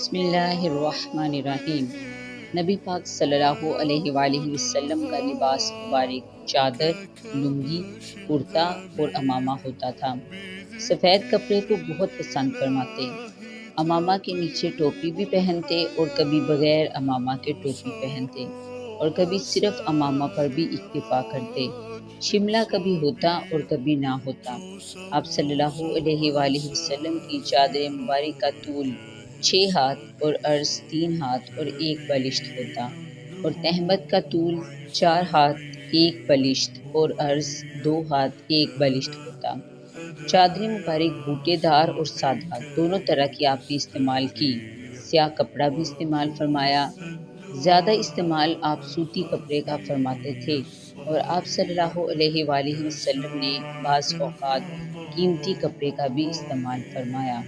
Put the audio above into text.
بسم اللہ الرحمن الرحیم۔ نبی پاک صلی اللہ علیہ وآلہ وسلم کا لباس مبارک چادر، لنگی، کرتا اور امامہ ہوتا تھا۔ سفید کپڑے کو بہت پسند فرماتے، امامہ کے نیچے ٹوپی بھی پہنتے اور کبھی بغیر امامہ کے ٹوپی پہنتے اور کبھی صرف امامہ پر بھی اکتفا کرتے۔ شملہ کبھی ہوتا اور کبھی نہ ہوتا۔ آپ صلی اللہ علیہ وآلہ وسلم کی چادر مبارک کا طول 6 ہاتھ اور عرض 3 ہاتھ اور 1 بلشت ہوتا، اور تہمت کا طول 4 ہاتھ 1 بلشت اور عرض 2 ہاتھ 1 بلشت ہوتا۔ چادر مبارک بوٹے دار اور سادہ دونوں طرح کی آپ نے استعمال کی۔ سیاہ کپڑا بھی استعمال فرمایا۔ زیادہ استعمال آپ سوتی کپڑے کا فرماتے تھے، اور آپ صلی اللہ علیہ وآلہ وسلم نے بعض اوقات قیمتی کپڑے کا بھی استعمال فرمایا۔